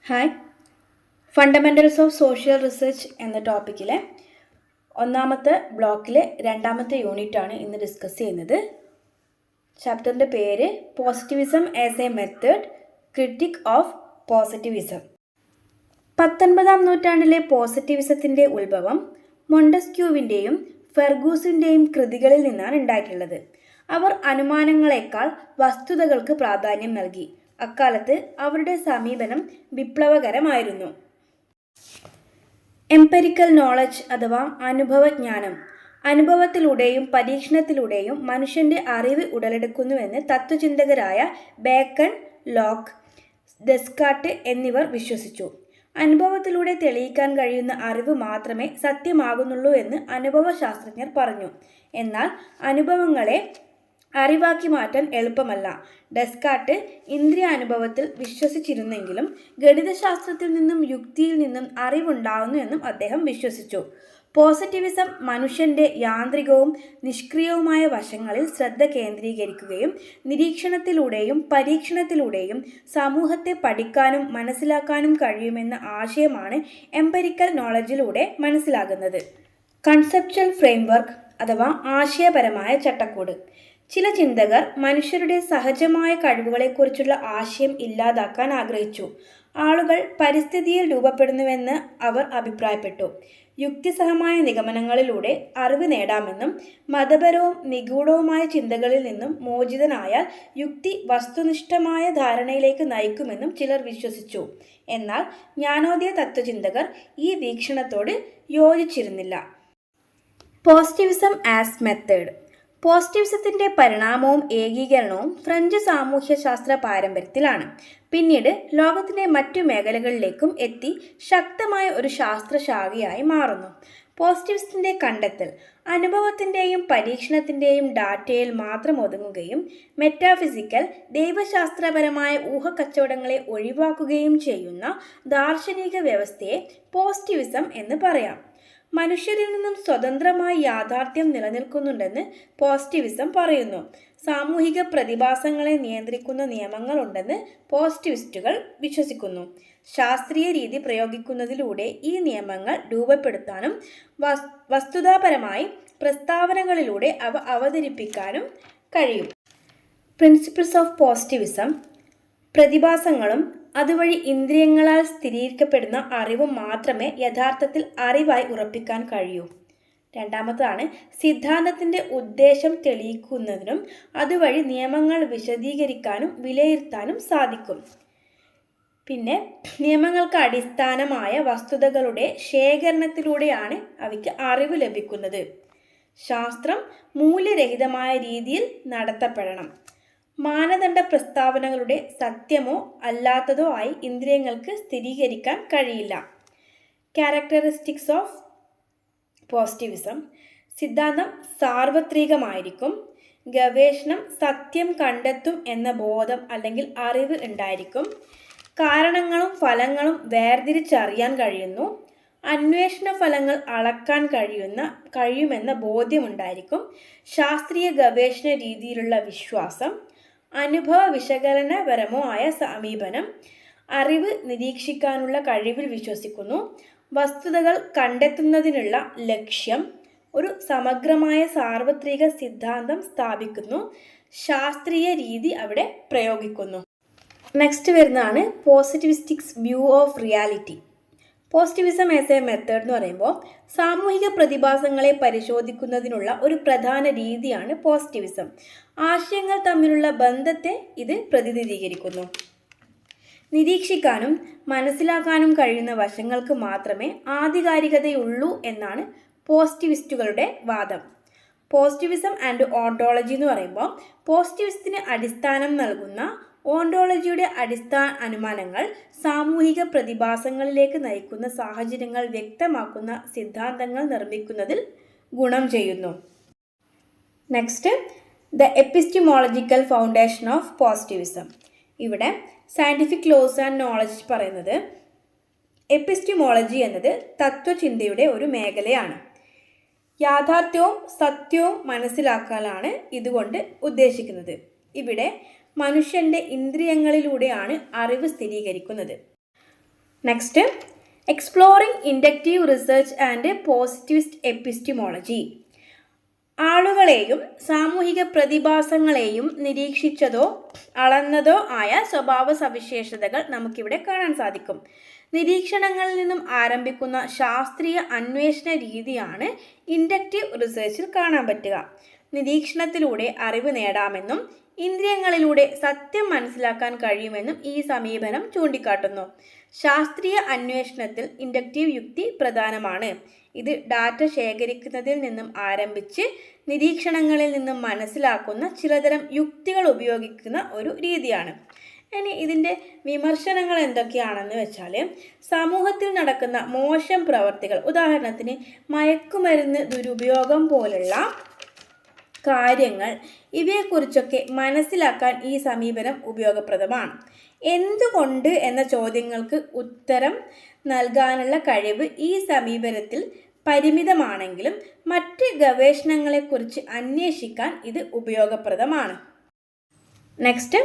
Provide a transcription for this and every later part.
Hi. Fundamentals of social research എന്ന ടോപ്പിക്കിലെ ഒന്നാമത്തെ ബ്ലോക്കിലെ രണ്ടാമത്തെ യൂണിറ്റാണ് ഇന്ന് ഡിസ്കസ് ചെയ്യുന്നത്. ചാപ്റ്ററിൻ്റെ പേര് positivism as a method, critic of positivism. 19-ാം നൂറ്റാണ്ടിലെ പോസിറ്റിവിസത്തിൻ്റെ ഉത്ഭവം മൊണ്ടസ്ക്യൂവിൻ്റെയും ഫെർഗൂസിൻ്റെയും കൃതികളിൽ നിന്നാണ് ഉണ്ടായിട്ടുള്ളത്. അവർ അനുമാനങ്ങളെക്കാൾ വസ്തുതകൾക്ക് പ്രാധാന്യം നൽകി. അക്കാലത്ത് അവരുടെ സമീപനം വിപ്ലവകരമായിരുന്നു. എംപെരിക്കൽ നോളജ് അഥവാ അനുഭവജ്ഞാനം, അനുഭവത്തിലൂടെയും പരീക്ഷണത്തിലൂടെയും മനുഷ്യൻ്റെ അറിവ് ഉടലെടുക്കുന്നുവെന്ന് തത്വചിന്തകരായ ബേക്കൺ, ലോക്ക്, ഡെസ്കാർട്ട് എന്നിവർ വിശ്വസിച്ചു. അനുഭവത്തിലൂടെ തെളിയിക്കാൻ കഴിയുന്ന അറിവ് മാത്രമേ സത്യമാകുന്നുള്ളൂ എന്ന് അനുഭവശാസ്ത്രജ്ഞർ പറഞ്ഞു. എന്നാൽ അനുഭവങ്ങളെ അറിവാക്കി മാറ്റാൻ എളുപ്പമല്ല. ഡെസ്കാർട്ട് ഇന്ദ്രിയാനുഭവത്തിൽ വിശ്വസിച്ചിരുന്നെങ്കിലും ഗണിതശാസ്ത്രത്തിൽ നിന്നും യുക്തിയിൽ നിന്നും അറിവുണ്ടാകുന്നു എന്നും അദ്ദേഹം വിശ്വസിച്ചു. പോസിറ്റിവിസം മനുഷ്യൻ്റെ യാന്ത്രികവും നിഷ്ക്രിയവുമായ വശങ്ങളിൽ ശ്രദ്ധ കേന്ദ്രീകരിക്കുകയും നിരീക്ഷണത്തിലൂടെയും പരീക്ഷണത്തിലൂടെയും സമൂഹത്തെ പഠിക്കാനും മനസ്സിലാക്കാനും കഴിയുമെന്ന ആശയമാണ് എംപെരിക്കൽ നോളജിലൂടെ മനസ്സിലാകുന്നത്. കൺസെപ്ച്വൽ ഫ്രെയിംവർക്ക് അഥവാ ആശയപരമായ ചട്ടക്കൂട്. ചില ചിന്തകർ മനുഷ്യരുടെ സഹജമായ കഴിവുകളെക്കുറിച്ചുള്ള ആശയം ഇല്ലാതാക്കാൻ ആഗ്രഹിച്ചു. ആളുകൾ പരിസ്ഥിതിയിൽ രൂപപ്പെടുന്നുവെന്ന് അവർ അഭിപ്രായപ്പെട്ടു. യുക്തിസഹമായ നിഗമനങ്ങളിലൂടെ അറിവ് നേടാമെന്നും മതപരവും നിഗൂഢവുമായ ചിന്തകളിൽ നിന്നും മോചിതനായാൽ യുക്തി വസ്തുനിഷ്ഠമായ ധാരണയിലേക്ക് നയിക്കുമെന്നും ചിലർ വിശ്വസിച്ചു. എന്നാൽ ജ്ഞാനോദയ തത്വചിന്തകർ ഈ വീക്ഷണത്തോട് യോജിച്ചിരുന്നില്ല. Positivism as method. പോസിറ്റിവിസത്തിൻ്റെ പരിണാമവും ഏകീകരണവും ഫ്രഞ്ച് സാമൂഹ്യശാസ്ത്ര പാരമ്പര്യത്തിലാണ്. പിന്നീട് ലോകത്തിൻ്റെ മറ്റു മേഖലകളിലേക്കും എത്തി ശക്തമായ ഒരു ശാസ്ത്രശാഖയായി മാറുന്നു. പോസിറ്റിവിസത്തിൻ്റെ കണ്ടെത്തൽ അനുഭവത്തിൻ്റെയും പരീക്ഷണത്തിൻ്റെയും ഡാറ്റയിൽ മാത്രം ഒതുങ്ങുകയും മെറ്റാഫിസിക്കൽ ദൈവശാസ്ത്രപരമായ ഊഹക്കച്ചവടങ്ങളെ ഒഴിവാക്കുകയും ചെയ്യുന്ന ദാർശനിക വ്യവസ്ഥയെ പോസിറ്റിവിസം എന്ന് പറയാം. മനുഷ്യരിൽ നിന്നും സ്വതന്ത്രമായി യാഥാർത്ഥ്യം നിലനിൽക്കുന്നുണ്ടെന്ന് പോസിറ്റിവിസം പറയുന്നു. സാമൂഹിക പ്രതിഭാസങ്ങളെ നിയന്ത്രിക്കുന്ന നിയമങ്ങളുണ്ടെന്ന് പോസിറ്റിവിസ്റ്റുകൾ വിശ്വസിക്കുന്നു. ശാസ്ത്രീയ രീതി പ്രയോഗിക്കുന്നതിലൂടെ ഈ നിയമങ്ങൾ രൂപപ്പെടുത്താനും വസ്തുതാപരമായി പ്രസ്താവനകളിലൂടെ അവ അവതരിപ്പിക്കാനും കഴിയും. Principles of positivism. പ്രതിഭാസങ്ങളും അതുവഴി ഇന്ദ്രിയങ്ങളാൽ സ്ഥിരീകരിക്കപ്പെടുന്ന അറിവും മാത്രമേ യഥാർത്ഥത്തിൽ അറിവായി ഉറപ്പിക്കാൻ കഴിയൂ. രണ്ടാമതാണ് സിദ്ധാന്തത്തിൻ്റെ ഉദ്ദേശം തെളിയിക്കുന്നതിനും അതുവഴി നിയമങ്ങൾ വിശദീകരിക്കാനും വിലയിരുത്താനും സാധിക്കും. പിന്നെ നിയമങ്ങൾക്ക് അടിസ്ഥാനമായ വസ്തുതകളുടെ ശേഖരണത്തിലൂടെയാണ് അവയ്ക്ക് അറിവ് ലഭിക്കുന്നത്. ശാസ്ത്രം മൂല്യരഹിതമായ രീതിയിൽ നടത്തപ്പെടണം. മാനദണ്ഡ പ്രസ്താവനകളുടെ സത്യമോ അല്ലാത്തതോ ആയി ഇന്ദ്രിയങ്ങൾക്ക് സ്ഥിരീകരിക്കാൻ കഴിയില്ല. Characteristics of positivism. സിദ്ധാന്തം സാർവത്രികമായിരിക്കും. ഗവേഷണം സത്യം കണ്ടെത്തും എന്ന ബോധം അല്ലെങ്കിൽ അറിവ് ഉണ്ടായിരിക്കും. കാരണങ്ങളും ഫലങ്ങളും വേർതിരിച്ചറിയാൻ കഴിയുന്നു. അന്വേഷണ ഫലങ്ങൾ അളക്കാൻ കഴിയുമെന്ന ബോധ്യമുണ്ടായിരിക്കും. ശാസ്ത്രീയ ഗവേഷണ രീതിയിലുള്ള വിശ്വാസം. അനുഭവ വിശകലനപരമോ ആയ സമീപനം. അറിവ് നിരീക്ഷിക്കാനുള്ള കഴിവിൽ വിശ്വസിക്കുന്നു. വസ്തുതകൾ കണ്ടെത്തുന്നതിനുള്ള ലക്ഷ്യം. ഒരു സമഗ്രമായ സാർവത്രിക സിദ്ധാന്തം സ്ഥാപിക്കുന്നു. ശാസ്ത്രീയ രീതി അവിടെ പ്രയോഗിക്കുന്നു. നെക്സ്റ്റ് വരുന്നതാണ് positivistics view of reality. Positivism as a method എന്ന് പറയുമ്പോൾ സാമൂഹിക പ്രതിഭാസങ്ങളെ പരിശോധിക്കുന്നതിനുള്ള ഒരു പ്രധാന രീതിയാണ് പോസിറ്റിവിസം. ആശയങ്ങൾ തമ്മിലുള്ള ബന്ധത്തെ ഇത് പ്രതിനിധീകരിക്കുന്നു. നിരീക്ഷിക്കാനും മനസ്സിലാക്കാനും കഴിയുന്ന വശങ്ങൾക്ക് മാത്രമേ ആധികാരികതയുള്ളൂ എന്നാണ് പോസിറ്റിവിസ്റ്റുകളുടെ വാദം. പോസിറ്റിവിസം ആൻഡ് ഓണ്ടോളജി എന്ന് പറയുമ്പോൾ പോസിറ്റിവിസത്തിന് അടിസ്ഥാനം നൽകുന്ന ഓണ്ടോളജിയുടെ അടിസ്ഥാന അനുമാനങ്ങൾ സാമൂഹിക പ്രതിഭാസങ്ങളിലേക്ക് നയിക്കുന്ന സാഹചര്യങ്ങൾ വ്യക്തമാക്കുന്ന സിദ്ധാന്തങ്ങൾ നിർമ്മിക്കുന്നതിൽ ഗുണം ചെയ്യുന്നു. Next, the epistemological foundation of positivism. ഇവിടെ സയൻറ്റിഫിക് ലോസ് ആൻഡ് നോളജ് പറയുന്നത് എപ്പിസ്റ്റമോളജി എന്നത് തത്വചിന്തയുടെ ഒരു മേഖലയാണ്. യാഥാർത്ഥ്യവും സത്യവും മനസ്സിലാക്കാനാണ് ഇതുകൊണ്ട് ഉദ്ദേശിക്കുന്നത്. ഇവിടെ മനുഷ്യൻ്റെ ഇന്ദ്രിയങ്ങളിലൂടെയാണ് അറിവ് സ്ഥിരീകരിക്കുന്നത്. Next, exploring inductive research and positivist എപ്പിസ്റ്റിമോളജി. ആളുകളെയും സാമൂഹിക പ്രതിഭാസങ്ങളെയും നിരീക്ഷിച്ചതോ അളന്നതോ ആയ സ്വഭാവ സവിശേഷതകൾ നമുക്കിവിടെ കാണാൻ സാധിക്കും. നിരീക്ഷണങ്ങളിൽ നിന്നും ആരംഭിക്കുന്ന ശാസ്ത്രീയ അന്വേഷണ രീതിയാണ് ഇൻഡക്റ്റീവ് റിസർച്ചിൽ കാണാൻ പറ്റുക. നിരീക്ഷണത്തിലൂടെ അറിവ് നേടാമെന്നും ഇന്ദ്രിയങ്ങളിലൂടെ സത്യം മനസ്സിലാക്കാൻ കഴിയുമെന്നും ഈ സമീപനം ചൂണ്ടിക്കാട്ടുന്നു. ശാസ്ത്രീയ അന്വേഷണത്തിൽ ഇൻഡക്റ്റീവ് യുക്തി പ്രധാനമാണ്. ഇത് ഡാറ്റ ശേഖരിക്കുന്നതിൽ നിന്നും ആരംഭിച്ച് നിരീക്ഷണങ്ങളിൽ നിന്നും മനസ്സിലാക്കുന്ന ചിലതരം യുക്തികൾ ഉപയോഗിക്കുന്ന ഒരു രീതിയാണ്. ഇനി ഇതിൻ്റെ വിമർശനങ്ങൾ എന്തൊക്കെയാണെന്ന് വെച്ചാൽ, സമൂഹത്തിൽ നടക്കുന്ന മോശം പ്രവർത്തികൾ, ഉദാഹരണത്തിന് മയക്കുമരുന്ന് ദുരുപയോഗം പോലുള്ള കാര്യങ്ങൾ, ഇവയെക്കുറിച്ചൊക്കെ മനസ്സിലാക്കാൻ ഈ സമീപനം ഉപയോഗപ്രദമാണ്. എന്തുകൊണ്ട് എന്ന ചോദ്യങ്ങൾക്ക് ഉത്തരം നൽകാനുള്ള കഴിവ് ഈ സമീപനത്തിൽ പരിമിതമാണെങ്കിലും മറ്റ് ഗവേഷണങ്ങളെക്കുറിച്ച് അന്വേഷിക്കാൻ ഇത് ഉപയോഗപ്രദമാണ്. Next,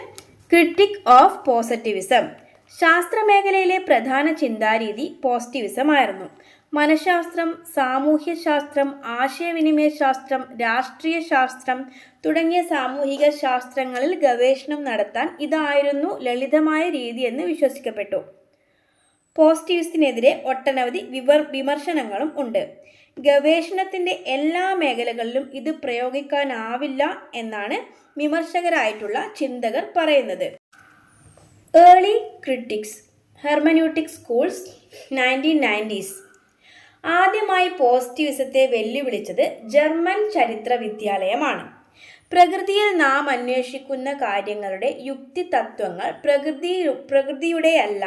critic of positivism. ശാസ്ത്രമേഖലയിലെ പ്രധാന ചിന്താരീതി പോസിറ്റിവിസമായിരുന്നു. മനഃശാസ്ത്രം, സാമൂഹ്യശാസ്ത്രം, ആശയവിനിമയ ശാസ്ത്രം, രാഷ്ട്രീയ ശാസ്ത്രം തുടങ്ങിയ സാമൂഹിക ശാസ്ത്രങ്ങളിൽ ഗവേഷണം നടത്താൻ ഇതായിരുന്നു ലളിതമായ രീതിയെന്ന് വിശ്വസിക്കപ്പെട്ടു. പോസിറ്റിവിസത്തിനെതിരെ ഒട്ടനവധി വിമർശനങ്ങളും ഉണ്ട്. ഗവേഷണത്തിൻ്റെ എല്ലാ മേഖലകളിലും ഇത് പ്രയോഗിക്കാനാവില്ല എന്നാണ് വിമർശകരായിട്ടുള്ള ചിന്തകർ പറയുന്നത്. Early critics, hermeneutic schools, 1990s. ആദ്യമായി പോസിറ്റിവിസത്തെ വെല്ലുവിളിച്ചത് ജർമ്മൻ ചരിത്ര വിദ്യാലയമാണ്. പ്രകൃതിയിൽ നാം അന്വേഷിക്കുന്ന കാര്യങ്ങളുടെ യുക്തിതത്വങ്ങൾ പ്രകൃതിയുടെയല്ല,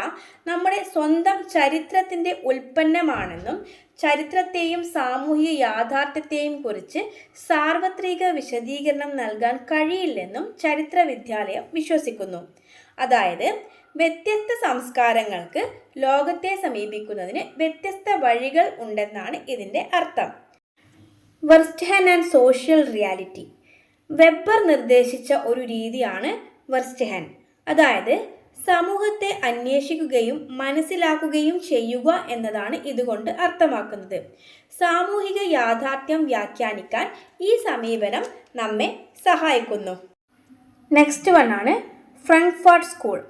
നമ്മുടെ സ്വന്തം ചരിത്രത്തിൻ്റെ ഉൽപ്പന്നമാണെന്നും ചരിത്രത്തെയും സാമൂഹിക യാഥാർത്ഥ്യത്തെയും കുറിച്ച് സാർവത്രിക വിശദീകരണം നൽകാൻ കഴിയില്ലെന്നും ചരിത്ര വിദ്യാലയം വിശ്വസിക്കുന്നു. അതായത്, വ്യത്യസ്ത സംസ്കാരങ്ങൾക്ക് ലോകത്തെ സമീപിക്കുന്നതിന് വ്യത്യസ്ത വഴികൾ ഉണ്ടെന്നാണ് ഇതിൻ്റെ അർത്ഥം. വെർസ്റ്റ്ഹാൻ ആൻഡ് സോഷ്യൽ റിയാലിറ്റി. വെബർ നിർദ്ദേശിച്ച ഒരു രീതിയാണ് വെർസ്റ്റ്ഹാൻ. അതായത്, സമൂഹത്തെ അന്വേഷിക്കുകയും മനസ്സിലാക്കുകയും ചെയ്യുക എന്നതാണ് ഇതുകൊണ്ട് അർത്ഥമാക്കുന്നത്. സാമൂഹിക യാഥാർത്ഥ്യം വ്യാഖ്യാനിക്കാൻ ഈ സമീപനം നമ്മെ സഹായിക്കുന്നു. നെക്സ്റ്റ് വണ്ണാണ് Frankfurt school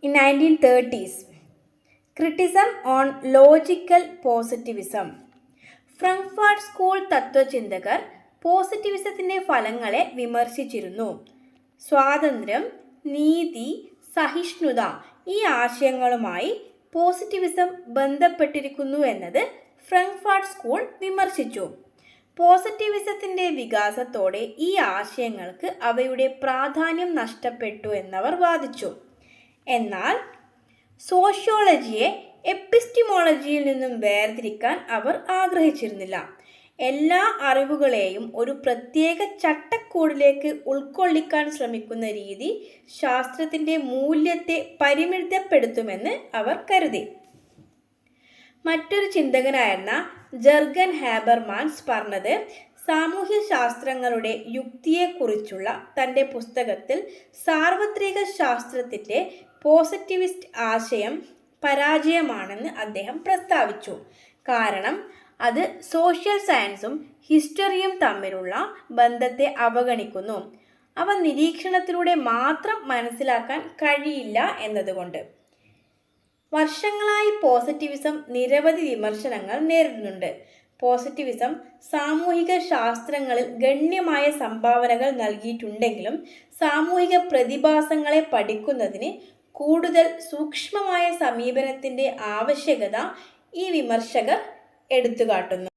in 1930s. Criticism on logical positivism. Frankfurt school തത്വചിന്തകർ പോസിറ്റിവിസത്തിൻ്റെ ഫലങ്ങളെ വിമർശിച്ചിരുന്നു. സ്വാതന്ത്ര്യം, നീതി, സഹിഷ്ണുത ഈ ആശയങ്ങളുമായി പോസിറ്റിവിസം ബന്ധപ്പെട്ടിരിക്കുന്നു എന്നത് ഫ്രാങ്ക്ഫർട്ട് സ്കൂൾ വിമർശിച്ചു. പോസിറ്റിവിസത്തിൻ്റെ വികാസത്തോടെ ഈ ആശയങ്ങൾക്ക് അവയുടെ പ്രാധാന്യം നഷ്ടപ്പെട്ടു എന്നവർ വാദിച്ചു. എന്നാൽ സോഷ്യോളജിയെ എപ്പിസ്റ്റിമോളജിയിൽ നിന്നും വേർതിരിക്കാൻ അവർ ആഗ്രഹിച്ചിരുന്നില്ല. എല്ലാ അറിവുകളെയും ഒരു പ്രത്യേക ചട്ടക്കൂടിലേക്ക് ഉൾക്കൊള്ളിക്കാൻ ശ്രമിക്കുന്ന രീതി ശാസ്ത്രത്തിൻ്റെ മൂല്യത്തെ പരിമിതപ്പെടുത്തുമെന്ന് അവർ കരുതി. മറ്റൊരു ചിന്തകനായിരുന്ന ജർഗൻ ഹാബർമാൻസ് പറഞ്ഞത്, സാമൂഹ്യശാസ്ത്രങ്ങളുടെ യുക്തിയെക്കുറിച്ചുള്ള തൻ്റെ പുസ്തകത്തിൽ സാർവത്രിക ശാസ്ത്രത്തിൻ്റെ പോസിറ്റിവിസ്റ്റ് ആശയം പരാജയമാണെന്ന് അദ്ദേഹം പ്രസ്താവിച്ചു. കാരണം അത് സോഷ്യൽ സയൻസും ഹിസ്റ്ററിയും തമ്മിലുള്ള ബന്ധത്തെ അവഗണിക്കുന്നു. അവ നിരീക്ഷണത്തിലൂടെ മാത്രം മനസ്സിലാക്കാൻ കഴിയില്ല എന്നതുകൊണ്ട്. വർഷങ്ങളായി പോസിറ്റിവിസം നിരവധി വിമർശനങ്ങൾ നേരിടുന്നുണ്ട്. പോസിറ്റിവിസം സാമൂഹിക ശാസ്ത്രങ്ങളിൽ ഗണ്യമായ സംഭാവനകൾ നൽകിയിട്ടുണ്ടെങ്കിലും സാമൂഹിക പ്രതിഭാസങ്ങളെ പഠിക്കുന്നതിന് കൂടുതൽ സൂക്ഷ്മമായ സമീപനത്തിൻ്റെ ആവശ്യകത ഈ വിമർശകർ എടുത്തുകാട്ടുന്നു.